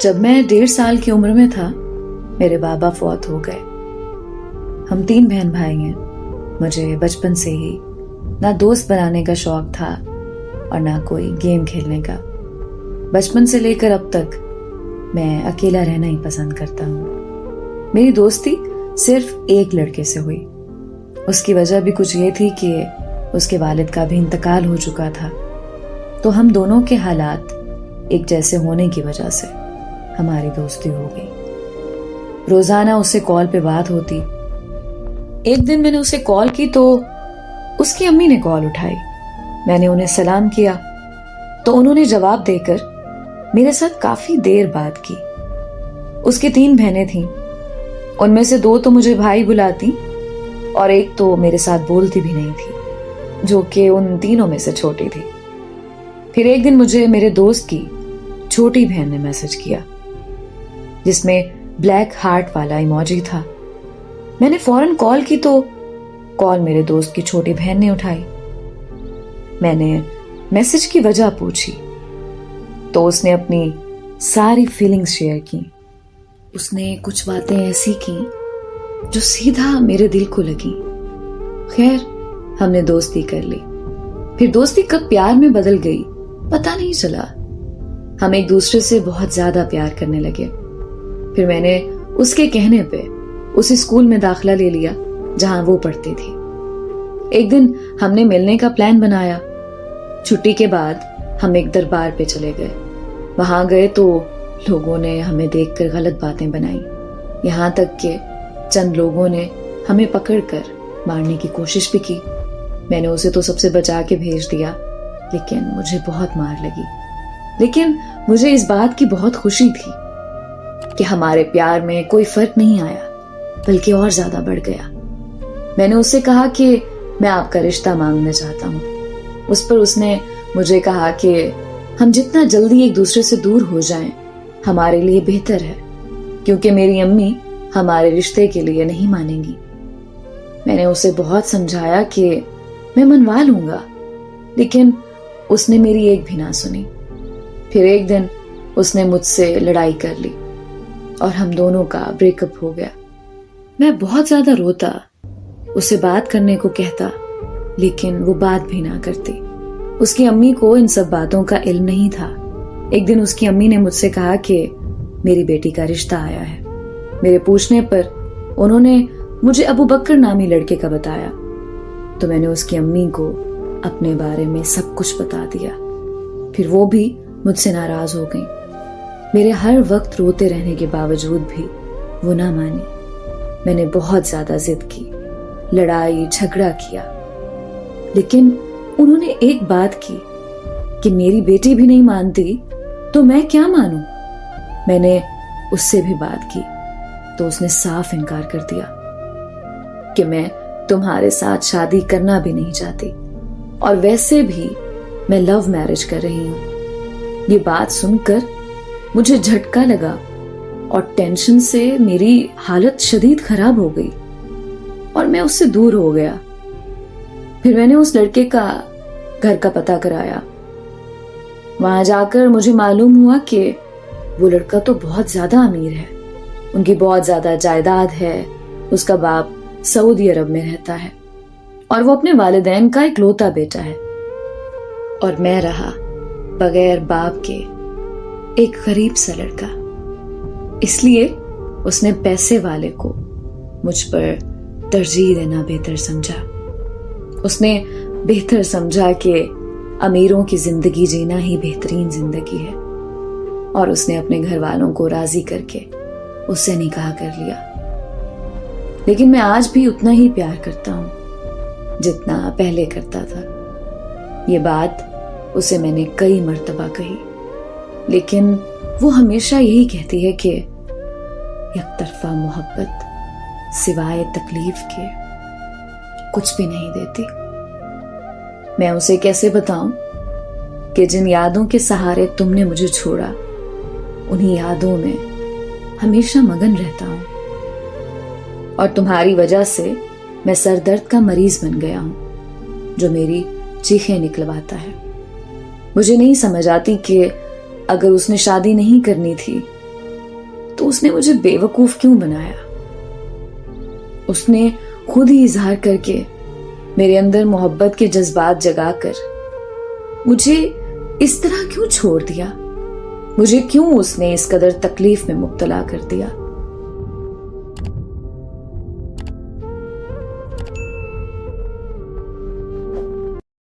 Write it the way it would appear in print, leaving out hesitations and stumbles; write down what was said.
جب میں 1.5 سال کی عمر میں تھا میرے بابا فوت ہو گئے۔ ہم 3 بہن بھائی ہیں۔ مجھے بچپن سے ہی نہ دوست بنانے کا شوق تھا اور نہ کوئی گیم کھیلنے کا۔ بچپن سے لے کر اب تک میں اکیلا رہنا ہی پسند کرتا ہوں۔ میری دوستی صرف ایک لڑکے سے ہوئی۔ اس کی وجہ بھی کچھ یہ تھی کہ اس کے والد کا بھی انتقال ہو چکا تھا، تو ہم دونوں کے حالات ایک جیسے ہونے کی وجہ سے ہماری دوستی ہو گئی۔ روزانہ اس سے کال پہ بات ہوتی۔ ایک دن میں نے اسے کال کی تو اس کی امی نے کال اٹھائی۔ میں نے انہیں سلام کیا تو انہوں نے جواب دے کر میرے ساتھ کافی دیر بات کی۔ اس کی 3 بہنیں تھیں، ان میں سے 2 تو مجھے بھائی بلاتی اور ایک تو میرے ساتھ بولتی بھی نہیں تھی، جو کہ ان تینوں میں سے چھوٹی تھی۔ پھر ایک دن مجھے میرے دوست کی چھوٹی بہن نے میسج کیا جس میں بلیک ہارٹ والا ایموجی تھا۔ میں نے فوراً کال کی تو کال میرے دوست کی چھوٹی بہن نے اٹھائی۔ میں نے میسج کی وجہ پوچھی تو اس نے اپنی ساری فیلنگز شیئر کی۔ اس نے کچھ باتیں ایسی کی جو سیدھا میرے دل کو لگی۔ خیر، ہم نے دوستی کر لی۔ پھر دوستی کب پیار میں بدل گئی پتہ نہیں چلا۔ ہم ایک دوسرے سے بہت زیادہ پیار کرنے لگے۔ پھر میں نے اس کے کہنے پہ اسی اسکول میں داخلہ لے لیا جہاں وہ پڑھتی تھی۔ ایک دن ہم نے ملنے کا پلان بنایا۔ چھٹی کے بعد ہم ایک دربار پہ چلے گئے۔ وہاں گئے تو لوگوں نے ہمیں دیکھ کر غلط باتیں بنائی، یہاں تک کہ چند لوگوں نے ہمیں پکڑ کر مارنے کی کوشش بھی کی۔ میں نے اسے تو سب سے بچا کے بھیج دیا، لیکن مجھے بہت مار لگی۔ لیکن مجھے اس بات کی بہت خوشی تھی کہ ہمارے پیار میں کوئی فرق نہیں آیا، بلکہ اور زیادہ بڑھ گیا۔ میں نے اس سے کہا کہ میں آپ کا رشتہ مانگنا چاہتا ہوں۔ اس پر اس نے مجھے کہا کہ ہم جتنا جلدی ایک دوسرے سے دور ہو جائیں ہمارے لیے بہتر ہے، کیونکہ میری امی ہمارے رشتے کے لیے نہیں مانیں گی۔ میں نے اسے بہت سمجھایا کہ میں منوا لوں گا، لیکن اس نے میری ایک بھی نہ سنی۔ پھر ایک دن اس نے مجھ سے لڑائی کر لی اور ہم دونوں کا بریک اپ ہو گیا۔ میں بہت زیادہ روتا، اسے بات کرنے کو کہتا، لیکن وہ بات بھی نہ کرتی۔ اس کی امی کو ان سب باتوں کا علم نہیں تھا۔ ایک دن اس کی امی نے مجھ سے کہا کہ میری بیٹی کا رشتہ آیا ہے۔ میرے پوچھنے پر انہوں نے مجھے ابو بکر نامی لڑکے کا بتایا، تو میں نے اس کی امی کو اپنے بارے میں سب کچھ بتا دیا۔ پھر وہ بھی مجھ سے ناراض ہو گئی۔ میرے ہر وقت روتے رہنے کے باوجود بھی وہ نہ مانی۔ میں نے بہت زیادہ ضد کی، لڑائی جھگڑا کیا، لیکن انہوں نے ایک بات کی کہ میری بیٹی بھی نہیں مانتی تو میں کیا مانوں۔ میں نے اس سے بھی بات کی تو اس نے صاف انکار کر دیا کہ میں تمہارے ساتھ شادی کرنا بھی نہیں چاہتی، اور ویسے بھی میں لو میرج کر رہی ہوں۔ یہ بات سن کر مجھے جھٹکا لگا اور ٹینشن سے میری حالت شدید خراب ہو گئی اور میں اس سے دور ہو گیا۔ پھر میں نے اس لڑکے کا گھر کا پتہ کرایا۔ وہاں جا کر مجھے معلوم ہوا کہ وہ لڑکا تو بہت زیادہ امیر ہے، ان کی بہت زیادہ جائیداد ہے، اس کا باپ سعودی عرب میں رہتا ہے اور وہ اپنے والدین کا اکلوتا بیٹا ہے، اور میں رہا بغیر باپ کے ایک غریب سا لڑکا۔ اس لیے اس نے پیسے والے کو مجھ پر ترجیح دینا بہتر سمجھا۔ اس نے بہتر سمجھا کہ امیروں کی زندگی جینا ہی بہترین زندگی ہے، اور اس نے اپنے گھر والوں کو راضی کر کے اس سے نکاح کر لیا۔ لیکن میں آج بھی اتنا ہی پیار کرتا ہوں جتنا پہلے کرتا تھا۔ یہ بات اسے میں نے کئی مرتبہ کہی، لیکن وہ ہمیشہ یہی کہتی ہے کہ یک طرفہ محبت سوائے تکلیف کے کچھ بھی نہیں دیتی۔ میں اسے کیسے بتاؤں کہ جن یادوں کے سہارے تم نے مجھے چھوڑا، انہی یادوں میں ہمیشہ مگن رہتا ہوں، اور تمہاری وجہ سے میں سر درد کا مریض بن گیا ہوں جو میری چیخیں نکلواتا ہے۔ مجھے نہیں سمجھ آتی کہ اگر اس نے شادی نہیں کرنی تھی اس نے مجھے بیوقوف کیوں بنایا؟ اس نے خود ہی اظہار کر کے میرے اندر محبت کے جذبات جگا کر مجھے اس طرح کیوں چھوڑ دیا؟ مجھے کیوں اس نے اس قدر تکلیف میں مبتلا کر دیا؟